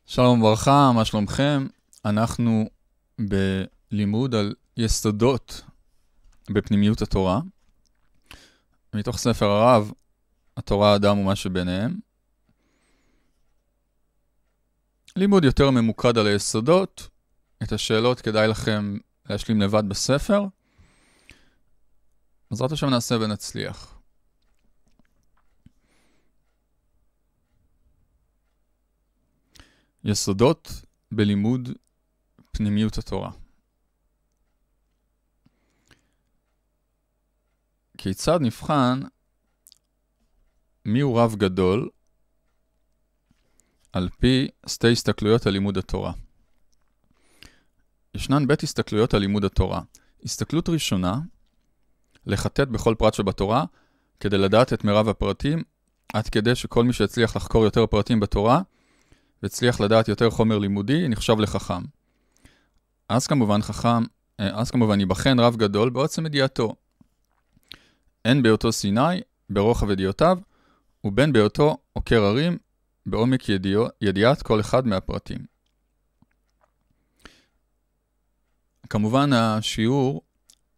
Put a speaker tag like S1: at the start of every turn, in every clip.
S1: שלום וברכה, מה שלומכם? אנחנו בלימוד על יסודות בפנימיות התורה, מתוך ספר הרב, התורה, האדם ומה שביניהם. לימוד יותר ממוקד על היסודות, את השאלות כדאי לכם להשלים לבד בספר. בעזרת השם נעשה ונצליח. יסודות בלימוד פנימיות התורה. כיצד נבחן מיהו רב גדול על פי שתי הסתכלויות על לימוד התורה? ישנן בית הסתכלויות על לימוד התורה. הסתכלות ראשונה, לחטט בכל פרט שבתורה, כדי לדעת את מרב הפרטים, עד כדי שכל מי שהצליח לחקור יותר פרטים בתורה, והצליח לדעת יותר חומר לימודי, נחשב לחכם. אז כמובן ייבחן רב גדול בעוצם ידיעתו. הן בהיותו סיני, ברוחב ידיעותיו, ובין בהיותו עוקר הרים, בעומק ידיעת כל אחד מהפרטים. כמובן השיעור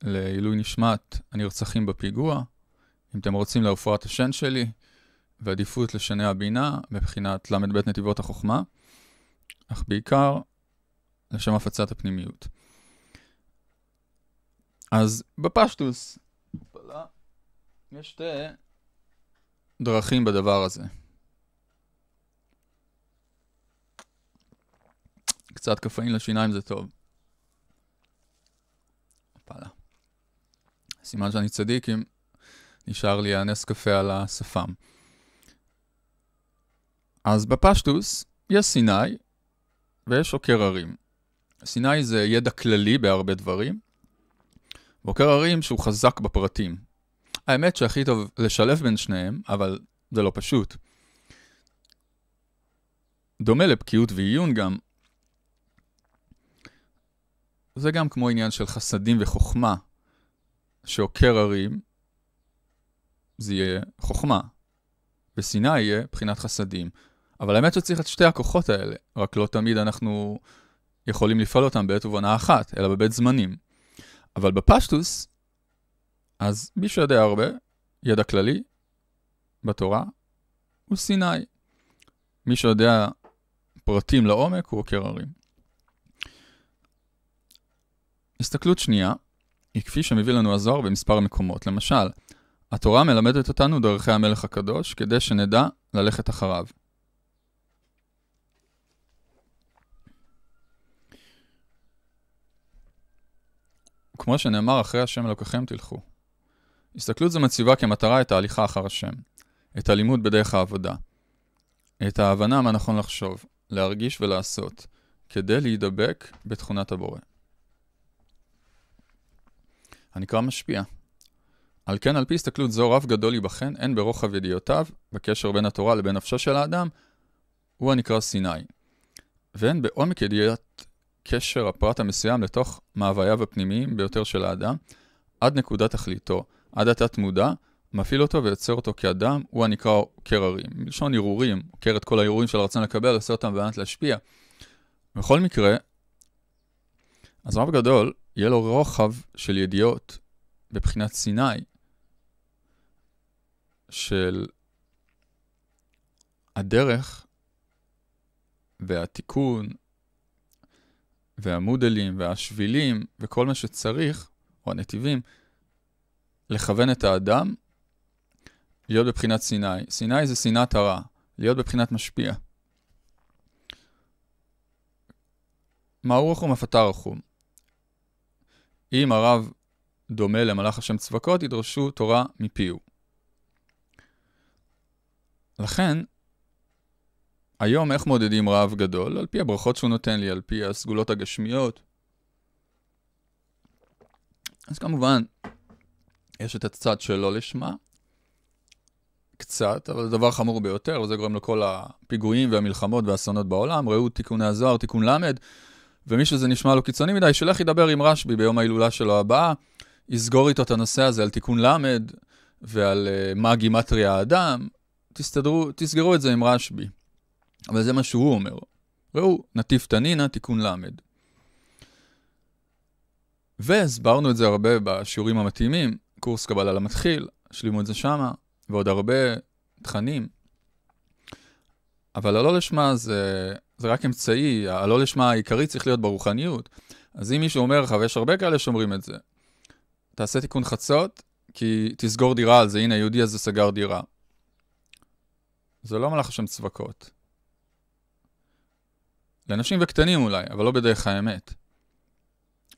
S1: לעילוי נשמת הנרצחים בפיגוע, אם אתם רוצים לרפואת השן שלי, ועדיפות לשני הבינה, בבחינת למד בית נתיבות החוכמה, אך בעיקר לשם הפצת הפנימיות. אז בפשטוס, יש שתי דרכים בדבר הזה. קצת קפאין לשיניים זה טוב. סימן שאני צדיק אם נשאר לי הנס קפה על השפם. אז בפשטוס יש סיני ויש עוקר הרים. סיני זה ידע כללי בהרבה דברים, ועוקר הרים שהוא חזק בפרטים. האמת שהכי טוב לשלב בין שניהם, אבל זה לא פשוט. דומה לבקיאות ועיון גם. זה גם כמו עניין של חסדים וחוכמה, שעוקר הרים זה יהיה חוכמה, וסיני יהיה בחינת חסדים. אבל האמת שצריך את שתי הכוחות האלה, רק לא תמיד אנחנו יכולים לפעול אותם בעת ובעונה אחת, אלא בבית זמנים. אבל בפשטוס, אז מי שיודע הרבה, ידע כללי, בתורה, הוא סיני. מי שיודע פרטים לעומק, הוא עוקר הרים. הסתכלות שנייה, היא כפי שמביא לנו הזוהר במספר מקומות. למשל, התורה מלמדת אותנו דרכי המלך הקדוש, כדי שנדע ללכת אחריו. כמו שנאמר, אחרי השם אלוקיכם תלכו. הסתכלות זו מציבה כמטרה את ההליכה אחר השם, את הלימוד בדרך העבודה, את ההבנה מה נכון לחשוב, להרגיש ולעשות, כדי להידבק בתכונת הבורא. הנקרא משפיע. על כן, על פי הסתכלות זו, רב גדול ייבחן, הן ברוחב ידיעותיו, בקשר בין התורה לבין נפשו של האדם, הוא הנקרא סיני. והן בעומק ידיעת קשר הפרט המסוים לתוך מאווייו הפנימיים ביותר של האדם, עד נקודת תכליתו, עד התת מודע, מפעיל אותו ויוצר אותו כאדם, הוא הנקרא עוקר הרים. מלשון ערעורים, עוקר את כל הערעורים של הרצון לקבל, עושה אותם בענת להשפיע. בכל מקרה, אז רב גדול, יהיה לו רוחב של ידיעות בבחינת סיני, של הדרך והתיקון והמודלים והשבילים וכל מה שצריך, או הנתיבים, לכוון את האדם להיות בבחינת סיני. סיני זה סינת הרע, להיות בבחינת משפיע. מהו רחום הפתה רחום? אם הרב דומה למלאך השם צבקות, ידרשו תורה מפיהו. לכן, היום איך מודדים רב גדול? על פי הברכות שהוא נותן לי, על פי הסגולות הגשמיות. אז כמובן, יש את הצד שלו לשמה, קצת, אבל זה דבר חמור ביותר, וזה גורם לכל הפיגועים והמלחמות והאסונות בעולם. ראו תיקוני הזוהר, תיקון למד, ומי שזה נשמע לו קיצוני מדי, שלך ידבר עם רשבי ביום ההילולה שלו הבאה, יסגור איתו את הנושא הזה על תיקון למד, ועל מה גימטריה האדם, תסגרו את זה עם רשבי. אבל זה מה שהוא אומר. ראו, נתיב תנינה, תיקון למד. והסברנו את זה הרבה בשיעורים המתאימים, קורס קבלה למתחיל, שלימו את זה שמה, ועוד הרבה תכנים. אבל הלא לשמה זה רק אמצעי, הלא לשמה העיקרי צריך להיות ברוחניות. אז אם מישהו אומר לך, ויש הרבה כאלה שאומרים את זה, תעשה תיקון חצות, כי תסגור דירה על זה, הנה היהודי הזה סגר דירה. זה לא מלאך השם צווקות. לאנשים וקטנים אולי, אבל לא בדרך האמת.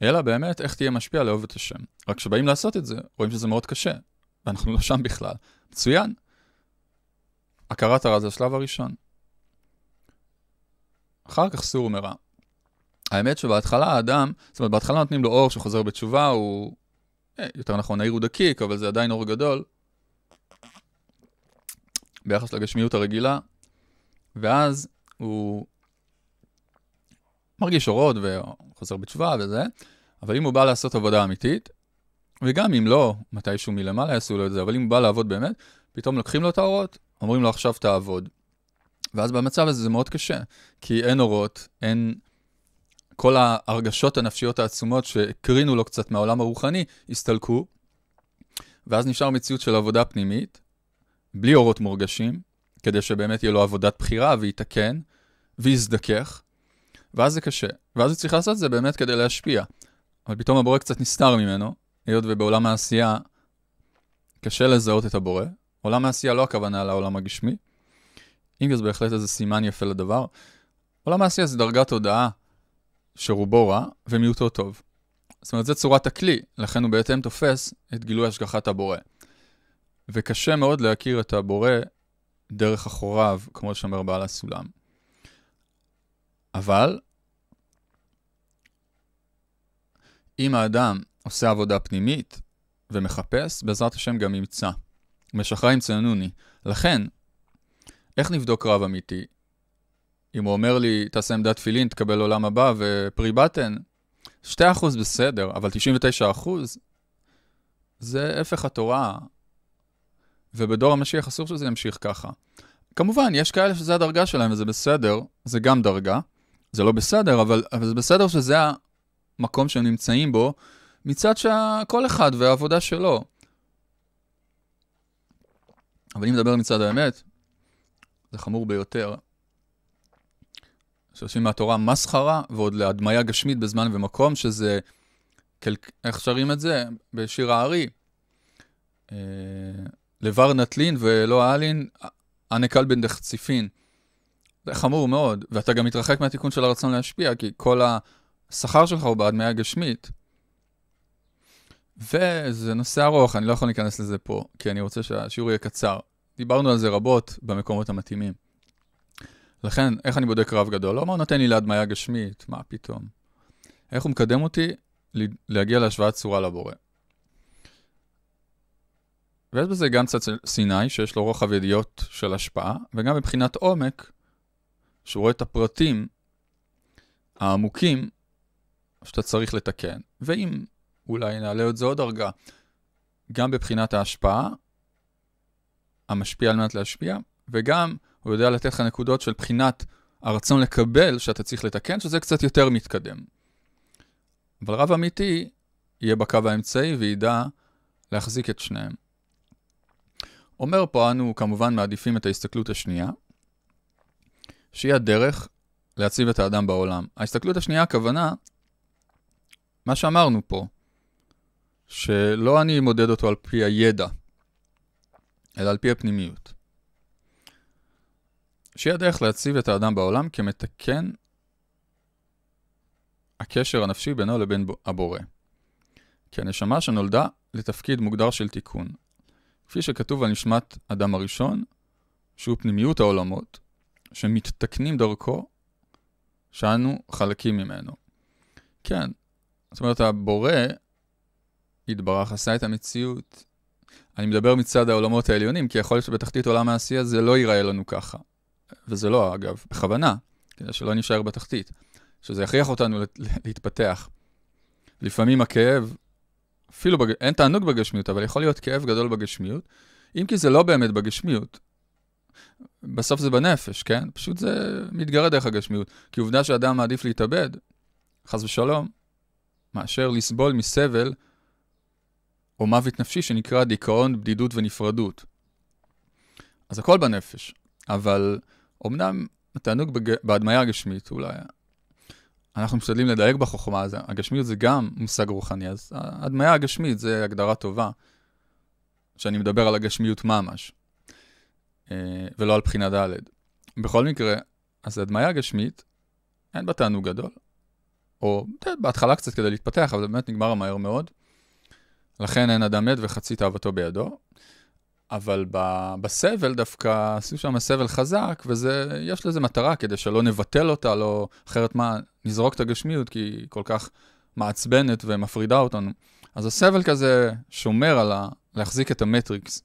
S1: אלא באמת, איך תהיה משפיע לאהוב את השם. רק שבאים לעשות את זה, רואים שזה מאוד קשה, ואנחנו לא שם בכלל. מצוין. הכרת הרע זה השלב הראשון. אחר כך סור מרע. האמת שבהתחלה האדם, זאת אומרת, בהתחלה נותנים לו אור שחוזר בתשובה, הוא, יותר נכון, העיר הוא דקיק, אבל זה עדיין אור גדול, ביחס לגשמיות הרגילה, ואז הוא מרגיש אורות וחוזר בתשובה וזה, אבל אם הוא בא לעשות עבודה אמיתית, וגם אם לא, מתישהו מלמעלה יעשו לו את זה, אבל אם הוא בא לעבוד באמת, פתאום לוקחים לו את האורות, אומרים לו עכשיו תעבוד. ואז במצב הזה זה מאוד קשה, כי אין אורות, אין כל ההרגשות הנפשיות העצומות שקרינו לו קצת מהעולם הרוחני, הסתלקו, ואז נשאר מציאות של עבודה פנימית, בלי אורות מורגשים, כדי שבאמת יהיה לו עבודת בחירה ויתקן, ויזדכך, ואז זה קשה. ואז הוא צריך לעשות את זה באמת כדי להשפיע. אבל פתאום הבורא קצת נסתר ממנו, היות ובעולם העשייה קשה לזהות את הבורא. עולם העשייה לא הכוונה לעולם הגשמי, אם זה בהחלט איזה סימן יפה לדבר. עולם העשייה זה דרגת תודעה שרובו רע ומיעוטו טוב. זאת אומרת, זה צורת הכלי, לכן הוא בהתאם תופס את גילוי השגחת הבורא. וקשה מאוד להכיר את הבורא דרך אחוריו, כמו שאומר בעל הסולם. אבל, אם האדם עושה עבודה פנימית ומחפש, בעזרת השם גם ימצא. משחרר ימצאנוני. לכן, איך נבדוק רב אמיתי? אם הוא אומר לי, תעשה עמדת תפילין, תקבל עולם הבא ופרי בטן, 2% בסדר, אבל 99% זה הפך התורה. ובדור המשיח אסור שזה ימשיך ככה. כמובן, יש כאלה שזה הדרגה שלהם וזה בסדר, זה גם דרגה. זה לא בסדר, אבל זה בסדר שזה המקום שהם נמצאים בו, מצד שכל אחד והעבודה שלו. אבל אם נדבר מצד האמת, זה חמור ביותר. שעושים מהתורה מסחרה, ועוד להדמיה גשמית בזמן ומקום, שזה, איך שרים את זה? בשיר הארי. לבר נטלין ולא העלין, הנקל בן דחציפין. זה חמור מאוד, ואתה גם מתרחק מהתיקון של הרצון להשפיע, כי כל השכר שלך הוא בהדמיה גשמית. וזה נושא ארוך, אני לא יכול להיכנס לזה פה, כי אני רוצה שהשיעור יהיה קצר. דיברנו על זה רבות במקומות המתאימים. לכן, איך אני בודק רב גדול? לא מה הוא נותן לי להדמיה גשמית, מה פתאום? איך הוא מקדם אותי להגיע להשוואת צורה לבורא? ויש בזה גם קצת סיני, שיש לו רוחב ידיעות של השפעה, וגם מבחינת עומק, שהוא רואה את הפרטים העמוקים שאתה צריך לתקן. ואם אולי נעלה את זה עוד דרגה, גם בבחינת ההשפעה, המשפיע על מנת להשפיע, וגם הוא יודע לתת לך נקודות של בחינת הרצון לקבל שאתה צריך לתקן, שזה קצת יותר מתקדם. אבל רב אמיתי יהיה בקו האמצעי וידע להחזיק את שניהם. אומר פה אנו כמובן מעדיפים את ההסתכלות השנייה, שהיא הדרך להציב את האדם בעולם. ההסתכלות השנייה הכוונה, מה שאמרנו פה, שלא אני מודד אותו על פי הידע, אלא על פי הפנימיות. שהיא הדרך להציב את האדם בעולם כמתקן הקשר הנפשי בינו לבין הבורא. כי הנשמה שנולדה לתפקיד מוגדר של תיקון. כפי שכתוב על נשמת אדם הראשון, שהוא פנימיות העולמות, שמתתקנים דרכו, שאנו חלקים ממנו. כן, זאת אומרת, הבורא התברך, עשה את המציאות. אני מדבר מצד העולמות העליונים, כי יכול להיות שבתחתית עולם העשייה זה לא ייראה לנו ככה. וזה לא, אגב, בכוונה, כדי שלא נשאר בתחתית. שזה יכריח אותנו להתפתח. לפעמים הכאב, אפילו אין תענוג בגשמיות, אבל יכול להיות כאב גדול בגשמיות, אם כי זה לא באמת בגשמיות. בסוף זה בנפש, כן? פשוט זה מתגרה דרך הגשמיות. כי עובדה שאדם מעדיף להתאבד, חס ושלום, מאשר לסבול מסבל או מוות נפשי שנקרא דיכאון, בדידות ונפרדות. אז הכל בנפש. אבל אמנם התענוג בהדמיה הגשמית, אולי אנחנו משתדלים לדייק בחוכמה, אז הגשמיות זה גם מושג רוחני, אז ההדמיה הגשמית זה הגדרה טובה, שאני מדבר על הגשמיות ממש, ולא על בחינה ד'. בכל מקרה, אז ההדמיה הגשמית, אין בה תענוג גדול, או בהתחלה קצת כדי להתפתח, אבל באמת נגמר מהר מאוד, לכן אין אדם מת וחצי תאוותו בידו, אבל בסבל דווקא עשו שם סבל חזק, ויש לזה מטרה כדי שלא נבטל אותה, לא, אחרת מה, נזרוק את הגשמיות, כי היא כל כך מעצבנת ומפרידה אותנו. אז הסבל כזה שומר על להחזיק את המטריקס.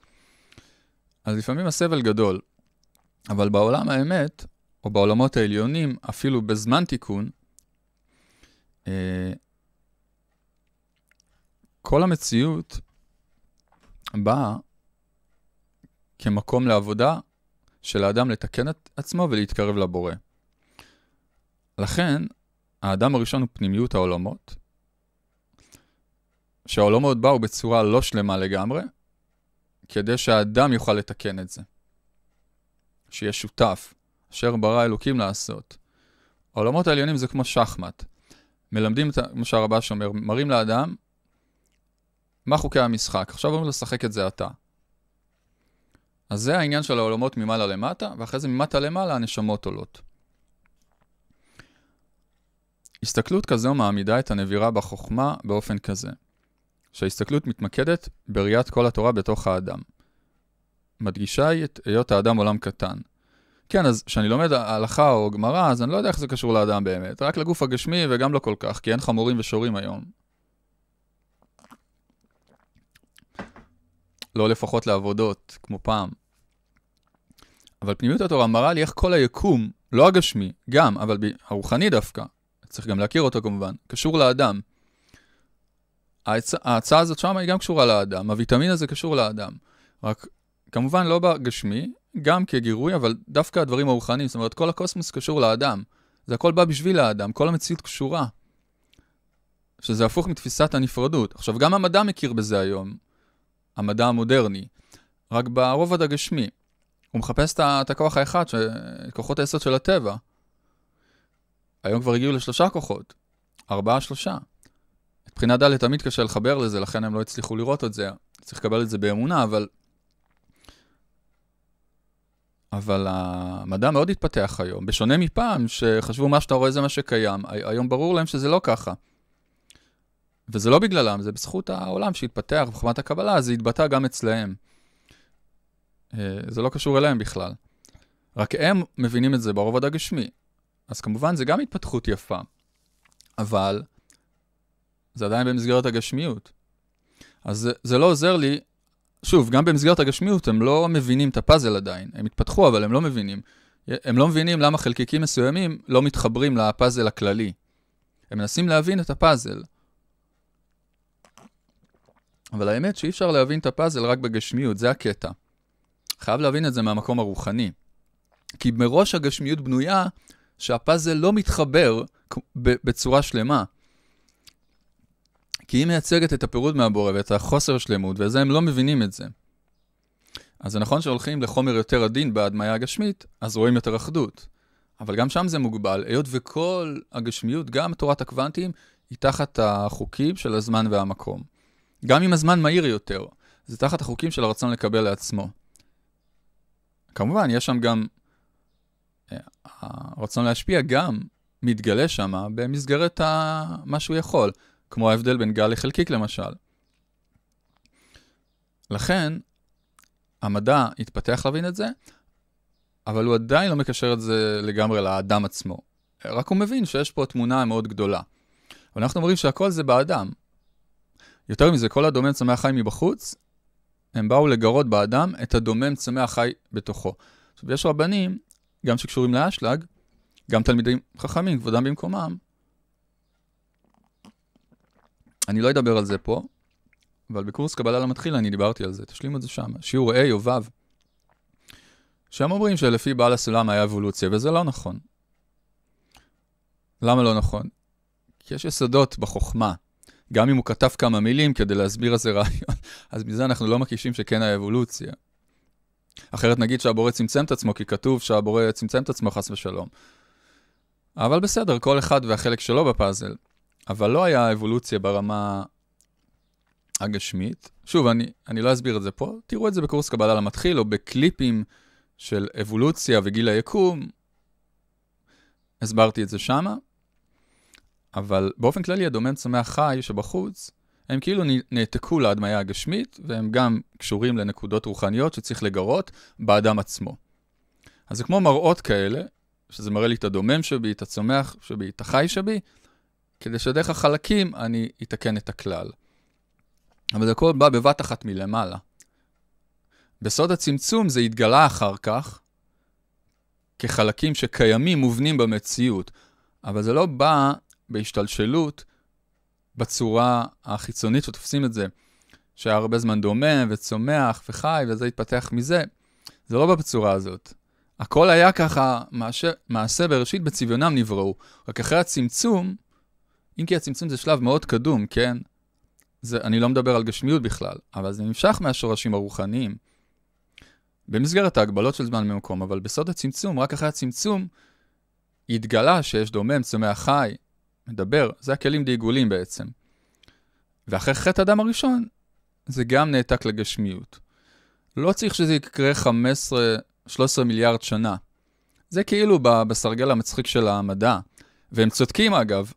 S1: אז לפעמים הסבל גדול, אבל בעולם האמת, או בעולמות העליונים, אפילו בזמן תיקון, כל המציאות באה כמקום לעבודה של האדם לתקן את עצמו ולהתקרב לבורא. לכן, האדם הראשון הוא פנימיות העולמות, שהעולמות באו בצורה לא שלמה לגמרי, כדי שהאדם יוכל לתקן את זה. שיהיה שותף, אשר ברא אלוקים לעשות. העולמות העליונים זה כמו שחמט. מלמדים, כמו שהרבש אומר, מראים לאדם מה חוקי המשחק. עכשיו אומרים לשחק את זה אתה. אז זה העניין של העולמות ממעלה למטה, ואחרי זה ממטה למעלה הנשמות עולות. הסתכלות כזו מעמידה את הנבירה בחוכמה באופן כזה, שההסתכלות מתמקדת בראיית כל התורה בתוך האדם. מדגישה את היות האדם עולם קטן. כן, אז כשאני לומד הלכה או גמרא, אז אני לא יודע איך זה קשור לאדם באמת, רק לגוף הגשמי וגם לא כל כך, כי אין חמורים ושורים היום. לא לפחות לעבודות, כמו פעם. אבל פנימיות התורה מראה לי איך כל היקום, לא הגשמי, גם, אבל הרוחני דווקא, צריך גם להכיר אותו כמובן, קשור לאדם. ההצעה הזאת שם היא גם קשורה לאדם, הוויטמין הזה קשור לאדם. רק כמובן לא בגשמי, גם כגירוי, אבל דווקא הדברים הרוחניים, זאת אומרת, כל הקוסמוס קשור לאדם. זה הכל בא בשביל האדם, כל המציאות קשורה. שזה הפוך מתפיסת הנפרדות. עכשיו, גם המדע מכיר בזה היום. המדע המודרני, רק ברובד הגשמי. הוא מחפש את הכוח האחד, כוחות היסוד של הטבע. היום כבר הגיעו ל3 כוחות, 4, 3. את בחינה ד' תמיד קשה לחבר לזה, לכן הם לא הצליחו לראות את זה. צריך לקבל את זה באמונה, אבל המדע מאוד התפתח היום. בשונה מפעם, שחשבו מה שאתה רואה זה מה שקיים. היום ברור להם שזה לא ככה. וזה לא בגללם, זה בזכות העולם שהתפתח בחוכמת הקבלה, זה התבטא גם אצלהם. זה לא קשור אליהם בכלל. רק הם מבינים את זה ברובד הגשמי. אז כמובן זה גם התפתחות יפה. אבל זה עדיין במסגרת הגשמיות. אז זה לא עוזר לי, שוב, גם במסגרת הגשמיות הם לא מבינים את הפאזל עדיין. הם התפתחו, אבל הם לא מבינים. הם לא מבינים למה חלקיקים מסוימים לא מתחברים לפאזל הכללי. הם מנסים להבין את הפאזל. אבל האמת שאי אפשר להבין את הפאזל רק בגשמיות, זה הקטע. חייב להבין את זה מהמקום הרוחני. כי מראש הגשמיות בנויה שהפאזל לא מתחבר בצורה שלמה. כי היא מייצגת את הפירוד מהבורא ואת החוסר שלמות, וזה הם לא מבינים את זה. אז זה נכון שהולכים לחומר יותר עדין בהדמיה הגשמית, אז רואים יותר אחדות. אבל גם שם זה מוגבל, היות וכל הגשמיות, גם תורת הקוונטים, היא תחת החוקים של הזמן והמקום. גם אם הזמן מהיר יותר, זה תחת החוקים של הרצון לקבל לעצמו. כמובן, יש שם גם, הרצון להשפיע גם מתגלה שם במסגרת מה שהוא יכול, כמו ההבדל בין גל לחלקיק למשל. לכן, המדע התפתח להבין את זה, אבל הוא עדיין לא מקשר את זה לגמרי לאדם עצמו. רק הוא מבין שיש פה תמונה מאוד גדולה. אבל אנחנו אומרים שהכל זה באדם. יותר מזה, כל הדומם צומח חי מבחוץ, הם באו לגרות באדם את הדומם צומח חי בתוכו. עכשיו, יש רבנים, גם שקשורים לאשלג, גם תלמידים חכמים, כבודם במקומם. אני לא אדבר על זה פה, אבל בקורס קבלה למתחיל אני דיברתי על זה. תשלימו את זה שם. שיעור A או ו', שהם אומרים שלפי בעל הסולם היה אבולוציה, וזה לא נכון. למה לא נכון? כי יש יסודות בחוכמה. גם אם הוא כתב כמה מילים כדי להסביר איזה רעיון, אז מזה אנחנו לא מקישים שכן היה אבולוציה. אחרת נגיד שהבורא צמצם את עצמו, כי כתוב שהבורא צמצם את עצמו חס ושלום. אבל בסדר, כל אחד והחלק שלו בפאזל. אבל לא היה אבולוציה ברמה הגשמית. שוב, אני לא אסביר את זה פה. תראו את זה בקורס קבלה למתחיל, או בקליפים של אבולוציה וגיל היקום. הסברתי את זה שמה. אבל באופן כללי, הדומם צומח חי שבחוץ, הם כאילו נעתקו להדמיה הגשמית, והם גם קשורים לנקודות רוחניות שצריך לגרות באדם עצמו. אז זה כמו מראות כאלה, שזה מראה לי את הדומם שבי, את הצומח שבי, את החי שבי, כדי שדרך החלקים אני אתקן את הכלל. אבל זה הכל בא בבת אחת מלמעלה. בסוד הצמצום זה התגלה אחר כך, כחלקים שקיימים מובנים במציאות, אבל זה לא בא בהשתלשלות בצורה החיצונית שתופסים את זה, שהיה הרבה זמן דומם וצומח וחי וזה התפתח מזה. זה לא בצורה הזאת. הכל היה ככה, מעשה בראשית בצביונם נבראו. רק אחרי הצמצום, אם כי הצמצום זה שלב מאוד קדום, כן? אני לא מדבר על גשמיות בכלל, אבל זה נמשך מהשורשים הרוחניים. במסגרת ההגבלות של זמן ממקום, אבל בסוד הצמצום, רק אחרי הצמצום, התגלה שיש דומם, צומח חי, מדבר, זה הכלים די-עיגולים בעצם. ואחרי חטא אדם הראשון, זה גם נעתק לגשמיות. לא צריך שזה יקרה 13 מיליארד שנה. זה כאילו בסרגל המצחיק של המדע. והם צודקים אגב,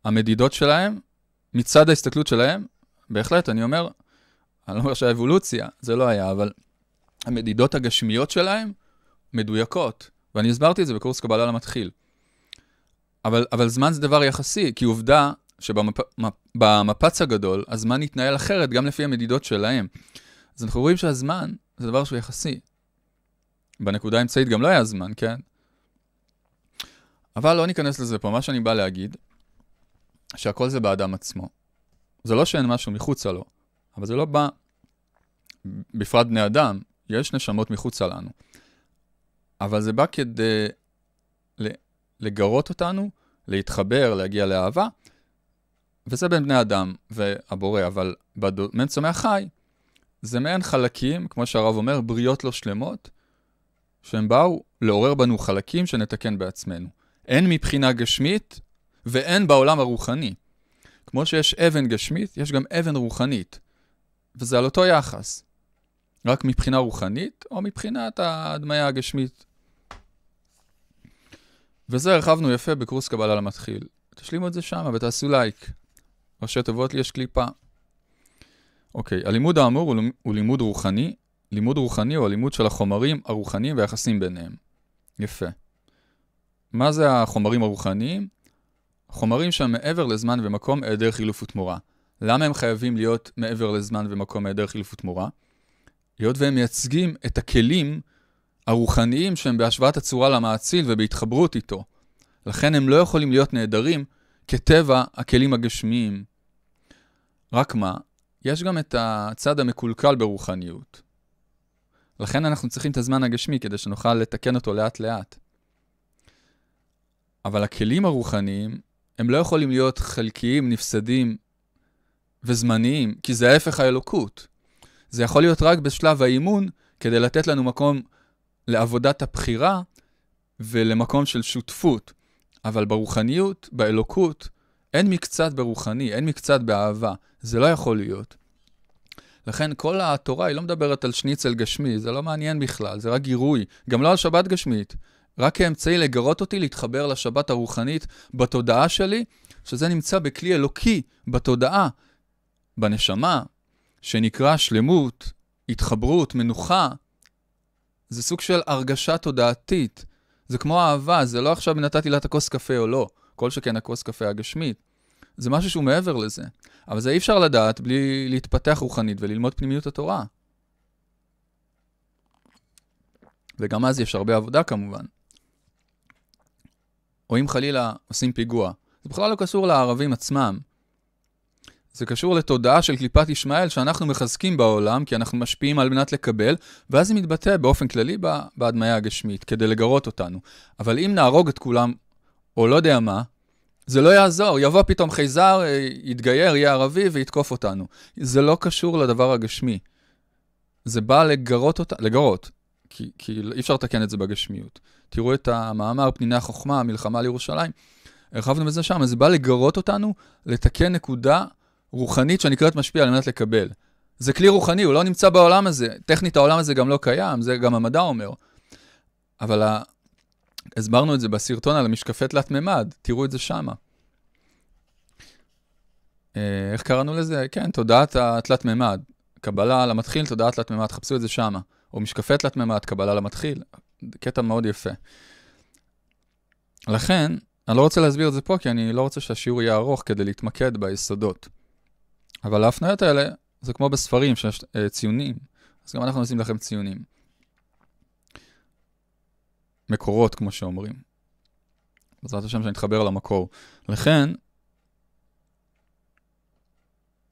S1: המדידות שלהם, מצד ההסתכלות שלהם, בהחלט אני לא אומר שהאבולוציה, זה לא היה, אבל המדידות הגשמיות שלהם מדויקות. ואני הסברתי את זה בקורס קבלה למתחיל. אבל זמן זה דבר יחסי, כי עובדה שבמפץ הגדול, הזמן יתנהל אחרת גם לפי המדידות שלהם. אז אנחנו רואים שהזמן זה דבר שהוא יחסי. בנקודה האמצעית גם לא היה זמן, כן? אבל לא ניכנס לזה פה. מה שאני בא להגיד, שהכל זה באדם עצמו. זה לא שאין משהו מחוצה לו, אבל זה לא בא בפרט בני אדם, יש נשמות מחוצה לנו. אבל זה בא כדי לגרות אותנו, להתחבר, להגיע לאהבה, וזה בין בני אדם והבורא, אבל בדומם צומח חי, זה מעין חלקים, כמו שהרב אומר, בריות לא שלמות, שהם באו לעורר בנו חלקים שנתקן בעצמנו. אין מבחינה גשמית, ואין בעולם הרוחני. כמו שיש אבן גשמית, יש גם אבן רוחנית. וזה על אותו יחס. רק מבחינה רוחנית, או מבחינת ההדמיה הגשמית. וזה הרחבנו יפה בקורס קבלה למתחיל. תשלימו את זה שם ותעשו לייק. ראשי תיבות לי יש קליפה. אוקיי, הלימוד האמור הוא לימוד רוחני. לימוד רוחני הוא הלימוד של החומרים הרוחניים והיחסים ביניהם. יפה. מה זה החומרים הרוחניים? חומרים שהם מעבר לזמן ומקום היעדר חילוף ותמורה. למה הם חייבים להיות מעבר לזמן ומקום היעדר חילוף ותמורה? היות והם מייצגים את הכלים הרוחניים שהם בהשוואת הצורה למאציל ובהתחברות איתו. לכן הם לא יכולים להיות נהדרים כטבע הכלים הגשמיים. רק מה? יש גם את הצד המקולקל ברוחניות. לכן אנחנו צריכים את הזמן הגשמי כדי שנוכל לתקן אותו לאט לאט. אבל הכלים הרוחניים הם לא יכולים להיות חלקיים, נפסדים וזמניים, כי זה ההפך האלוקות. זה יכול להיות רק בשלב האימון, כדי לתת לנו מקום לעבודת הבחירה ולמקום של שותפות. אבל ברוחניות, באלוקות, אין מקצת ברוחני, אין מקצת באהבה. זה לא יכול להיות. לכן כל התורה היא לא מדברת על שניצל גשמי, זה לא מעניין בכלל, זה רק גירוי. גם לא על שבת גשמית. רק כאמצעי לגרות אותי להתחבר לשבת הרוחנית בתודעה שלי, שזה נמצא בכלי אלוקי בתודעה, בנשמה, שנקרא שלמות, התחברות, מנוחה. זה סוג של הרגשה תודעתית. זה כמו אהבה, זה לא עכשיו נתתי לה את הכוס קפה או לא, כל שכן הכוס קפה הגשמית. זה משהו שהוא מעבר לזה. אבל זה אי אפשר לדעת בלי להתפתח רוחנית וללמוד פנימיות התורה. וגם אז יש הרבה עבודה כמובן. או אם חלילה עושים פיגוע. זה בכלל לא קשור לערבים עצמם. זה קשור לתודעה של קליפת ישמעאל שאנחנו מחזקים בעולם, כי אנחנו משפיעים על מנת לקבל, ואז זה מתבטא באופן כללי בהדמיה הגשמית, כדי לגרות אותנו. אבל אם נהרוג את כולם, או לא יודע מה, זה לא יעזור. יבוא פתאום חייזר, יתגייר, יהיה ערבי ויתקוף אותנו. זה לא קשור לדבר הגשמי. זה בא לגרות, כי אי אפשר לתקן את זה בגשמיות. תראו את המאמר פניני החוכמה, המלחמה על ירושלים. הרחבנו בזה שם, אז זה בא לגרות אותנו, לתקן נקודה רוחנית שנקראת משפיע על מנת לקבל. זה כלי רוחני, הוא לא נמצא בעולם הזה. טכנית העולם הזה גם לא קיים, זה גם המדע אומר. אבל הסברנו את זה בסרטון על המשקפי תלת ממד, תראו את זה שמה. איך קראנו לזה? כן, תודעת התלת ממד. קבלה למתחיל, תודעת תלת ממד, חפשו את זה שמה. או משקפי תלת ממד, קבלה למתחיל. קטע מאוד יפה. לכן, אני לא רוצה להסביר את זה פה, כי אני לא רוצה שהשיעור יהיה ארוך כדי להתמקד ביסודות. אבל ההפניות האלה, זה כמו בספרים שיש ציונים, אז גם אנחנו נשים לכם ציונים. מקורות, כמו שאומרים. בעזרת השם שנתחבר למקור. לכן,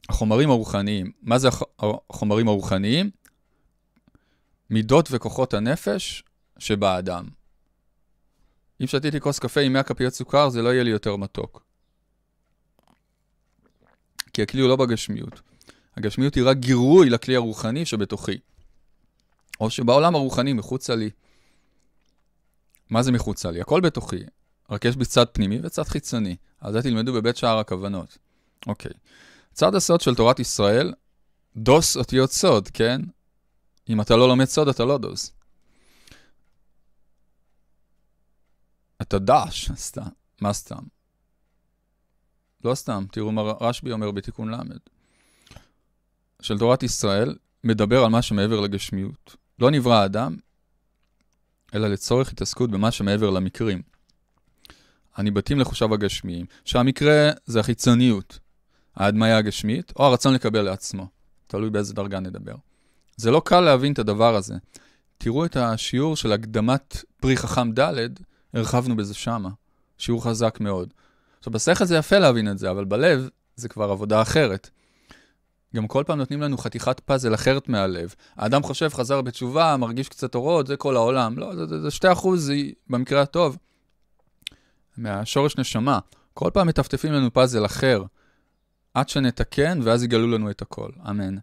S1: החומרים הרוחניים, מה זה החומרים הרוחניים? מידות וכוחות הנפש שבאדם. אם שתיתי כוס קפה עם 100 כפיות סוכר, זה לא יהיה לי יותר מתוק. כי הכלי הוא לא בגשמיות. הגשמיות היא רק גירוי לכלי הרוחני שבתוכי. או שבעולם הרוחני מחוצה לי. מה זה מחוצה לי? הכל בתוכי. רק יש בי צד פנימי וצד חיצוני. אז זה תלמדו בבית שער הכוונות. אוקיי. צד הסוד של תורת ישראל, דוס אותיות סוד, כן? אם אתה לא לומד סוד, אתה לא דוס. אתה דש, סתם. מה סתם? לא סתם, תראו מה רשב"י אומר בתיקון למד. של תורת ישראל מדבר על מה שמעבר לגשמיות. לא נברא האדם, אלא לצורך התעסקות במה שמעבר למקרים. הניבטים לחושיו הגשמיים, שהמקרה זה החיצוניות, ההדמיה הגשמית, או הרצון לקבל לעצמו. תלוי באיזה דרגה נדבר. זה לא קל להבין את הדבר הזה. תראו את השיעור של הקדמת פרי חכם ד', הרחבנו בזה שמה. שיעור חזק מאוד. עכשיו, בשכל זה יפה להבין את זה, אבל בלב זה כבר עבודה אחרת. גם כל פעם נותנים לנו חתיכת פאזל אחרת מהלב. האדם חושב, חזר בתשובה, מרגיש קצת אורות, זה כל העולם. לא, זה 2% במקרה הטוב. מהשורש נשמה. כל פעם מטפטפים לנו פאזל אחר, עד שנתקן, ואז יגלו לנו את הכל. אמן.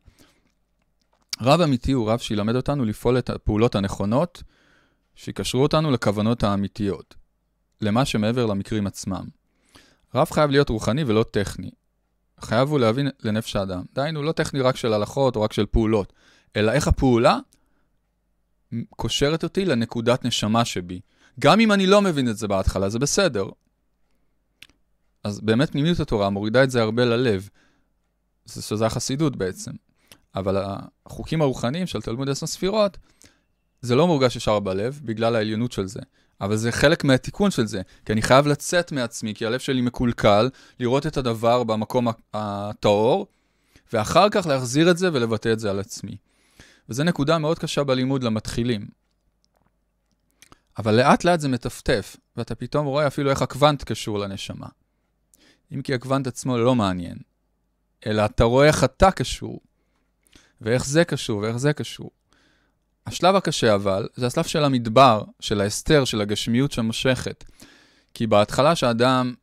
S1: רב אמיתי הוא רב שילמד אותנו לפעול את הפעולות הנכונות, שיקשרו אותנו לכוונות האמיתיות, למה שמעבר למקרים עצמם. רב חייב להיות רוחני ולא טכני. חייב הוא להבין לנפש האדם. דהיינו, לא טכני רק של הלכות או רק של פעולות, אלא איך הפעולה קושרת אותי לנקודת נשמה שבי. גם אם אני לא מבין את זה בהתחלה, זה בסדר. אז באמת פנימיות התורה מורידה את זה הרבה ללב. שזה החסידות בעצם. אבל החוקים הרוחניים של תלמוד 10 ספירות, זה לא מורגש ישר בלב, בגלל העליונות של זה. אבל זה חלק מהתיקון של זה, כי אני חייב לצאת מעצמי, כי הלב שלי מקולקל, לראות את הדבר במקום הטהור, ואחר כך להחזיר את זה ולבטא את זה על עצמי. וזו נקודה מאוד קשה בלימוד למתחילים. אבל לאט לאט זה מטפטף, ואתה פתאום רואה אפילו איך הקוונט קשור לנשמה. אם כי הקוונט עצמו לא מעניין, אלא אתה רואה איך אתה קשור, ואיך זה קשור, ואיך זה קשור. השלב הקשה אבל, זה השלב של המדבר, של ההסתר, של הגשמיות שמושכת. כי בהתחלה שהאדם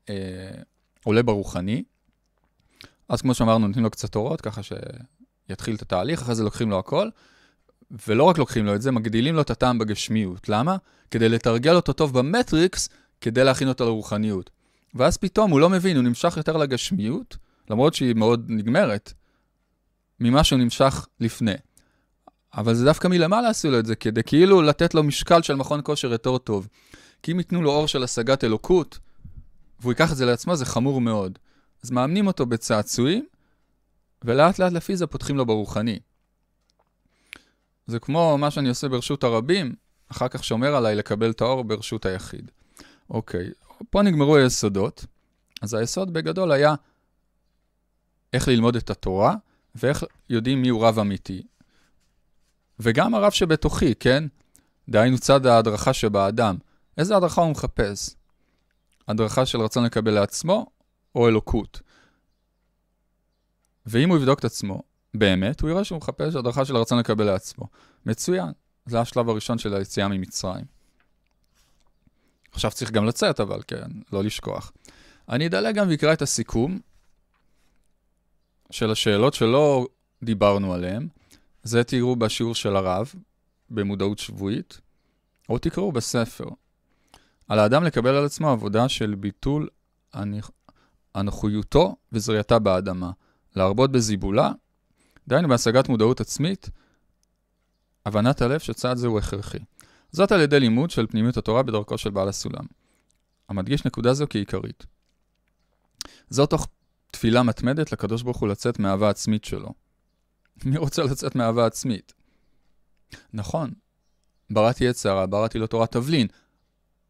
S1: עולה ברוחני, אז כמו שאמרנו, נותנים לו קצת אורות, ככה שיתחיל את התהליך, אחרי זה לוקחים לו הכל, ולא רק לוקחים לו את זה, מגדילים לו את הטעם בגשמיות. למה? כדי לתרגל אותו טוב במטריקס, כדי להכין אותו לרוחניות. ואז פתאום הוא לא מבין, הוא נמשך יותר לגשמיות, למרות שהיא מאוד נגמרת, ממה שהוא נמשך לפני. אבל זה דווקא מלמעלה עשו לו את זה, כדי כאילו לתת לו משקל של מכון כושר יותר טוב. כי אם ייתנו לו אור של השגת אלוקות, והוא ייקח את זה לעצמו, זה חמור מאוד. אז מאמנים אותו בצעצועים, ולאט לאט לפי זה פותחים לו ברוחני. זה כמו מה שאני עושה ברשות הרבים, אחר כך שומר עליי לקבל את האור ברשות היחיד. אוקיי, פה נגמרו היסודות. אז היסוד בגדול היה איך ללמוד את התורה, ואיך יודעים מי הוא רב אמיתי. וגם הרב שבתוכי, כן? דהיינו צד ההדרכה שבאדם. איזה הדרכה הוא מחפש? הדרכה של רצון לקבל לעצמו, או אלוקות? ואם הוא יבדוק את עצמו, באמת, הוא יראה שהוא מחפש הדרכה של הרצון לקבל לעצמו. מצוין. זה השלב הראשון של היציאה ממצרים. עכשיו צריך גם לצאת, אבל כן, לא לשכוח. אני אדלג גם ויקרא את הסיכום של השאלות שלא דיברנו עליהן. זה תראו בשיעור של הרב, במודעות שבועית, או תקראו בספר. על האדם לקבל על עצמו עבודה של ביטול אנכויותו וזרייתה באדמה. להרבות בזיבולה, דהיינו בהשגת מודעות עצמית, הבנת הלב שצעד זה הוא הכרחי. זאת על ידי לימוד של פנימיות התורה בדרכו של בעל הסולם. המדגיש נקודה זו כעיקרית. זאת תוך תפילה מתמדת לקדוש ברוך הוא לצאת מאהבה עצמית שלו. מי רוצה לצאת מאהבה עצמית? נכון, בראתי יצר הרע, בראתי לו תורת תבלין.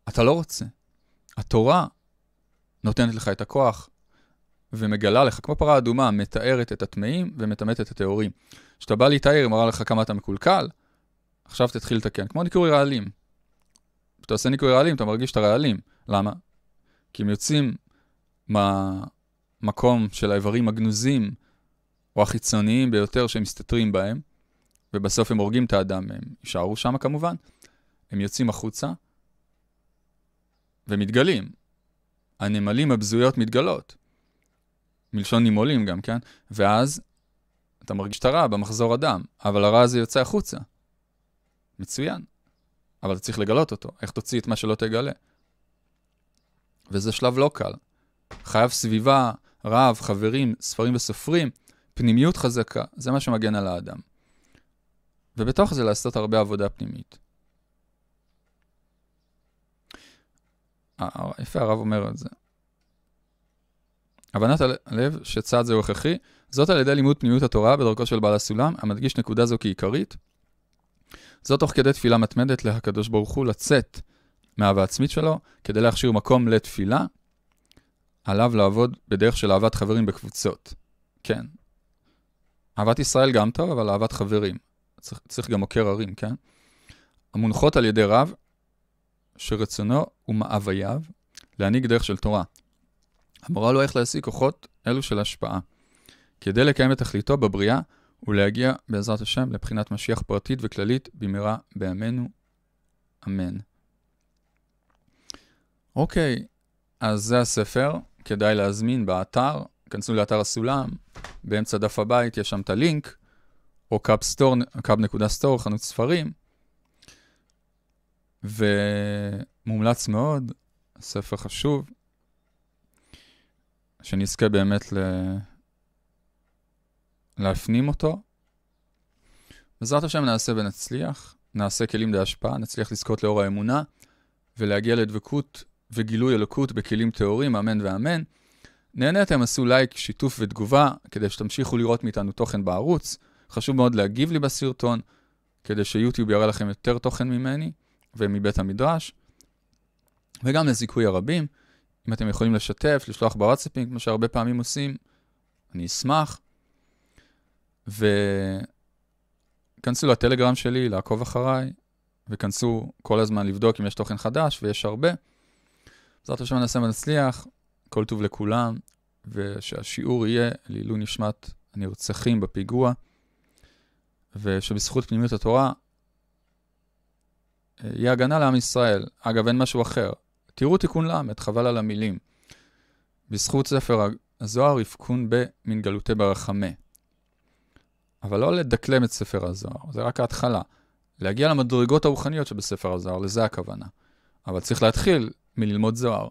S1: אתה לא רוצה. התורה נותנת לך את הכוח ומגלה לך, כמו פרה אדומה, מתארת את הטמאים ומתאמת את הטהורים. כשאתה בא להתאר, היא מראה לך כמה אתה מקולקל, עכשיו תתחיל לתקן. כמו ניקוי רעלים. כשאתה עושה ניקוי רעלים, אתה מרגיש את הרעלים. למה? כי הם יוצאים מהמקום של האיברים הגנוזים, או החיצוניים ביותר שהם מסתתרים בהם, ובסוף הם הורגים את האדם, הם יישארו שם כמובן, הם יוצאים החוצה, ומתגלים. הנמלים הבזויות מתגלות. מלשון נימולים גם, כן? ואז אתה מרגיש את הרע במחזור אדם, אבל הרע הזה יוצא החוצה. מצוין. אבל אתה צריך לגלות אותו. איך תוציא את מה שלא תגלה? וזה שלב לא קל. חייב סביבה, רב, חברים, ספרים וסופרים, פנימיות חזקה. זה מה שמגן על האדם. ובתוך זה לעשות הרבה עבודה פנימית. יפה, הרב אומר את זה. הבנת הלב שצעד זה הוא הכרחי, זאת על ידי לימוד פנימיות התורה בדרכו של בעל הסולם, המדגיש נקודה זו כעיקרית. זאת תוך כדי תפילה מתמדת להקדוש ברוך הוא לצאת מהאהבה עצמית שלו, כדי להכשיר מקום לתפילה, עליו לעבוד בדרך של אהבת חברים בקבוצות. כן. אהבת ישראל גם טוב, אבל אהבת חברים. צריך גם מוכר ערים, כן? המונחות על ידי רב, שרצונו ומאווייו להנהיג דרך של תורה. המורה לו איך להשיג כוחות אלו של השפעה, כדי לקיים את תכליתו בבריאה ולהגיע בעזרת השם לבחינת משיח פרטית וכללית במהרה בימינו. אמן. אוקיי, אז זה הספר, כדאי להזמין באתר, כנסו לאתר הסולם, באמצע דף הבית יש שם את הלינק, או קאב.סטור, חנות ספרים, ומומלץ מאוד, ספר חשוב, שנזכה באמת להפנים אותו. בעזרת השם נעשה ונצליח, נעשה כלים להשפעה, נצליח לזכות לאור האמונה, ולהגיע לדבקות וגילוי אלוקות בכלים טהורים, אמן ואמן. נהניתם, עשו לייק, שיתוף ותגובה, כדי שתמשיכו לראות מאיתנו תוכן בערוץ. חשוב מאוד להגיב לי בסרטון, כדי שיוטיוב יראה לכם יותר תוכן ממני, ומבית המדרש. וגם לזיכוי הרבים, אם אתם יכולים לשתף, לשלוח בוואטסאפים, כמו שהרבה פעמים עושים, אני אשמח. וכנסו לטלגרם שלי, לעקוב אחריי, וכנסו כל הזמן לבדוק אם יש תוכן חדש, ויש הרבה. בעזרת השם נעשה ונצליח, כל טוב לכולם, ושהשיעור יהיה לעילוי נשמת הנרצחים בפיגוע, ושבזכות פנימיות התורה, יהיה הגנה לעם ישראל. אגב, אין משהו אחר. תראו תיקון למד, חבל על המילים. בזכות ספר הזוהר יפקון מן גלותי ברחמה. אבל לא לדקלם את ספר הזוהר, זה רק ההתחלה. להגיע למדרגות הרוחניות שבספר הזוהר, לזה הכוונה. אבל צריך להתחיל מללמוד זוהר.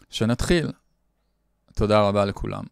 S1: שנתחיל. תודה רבה לכולם.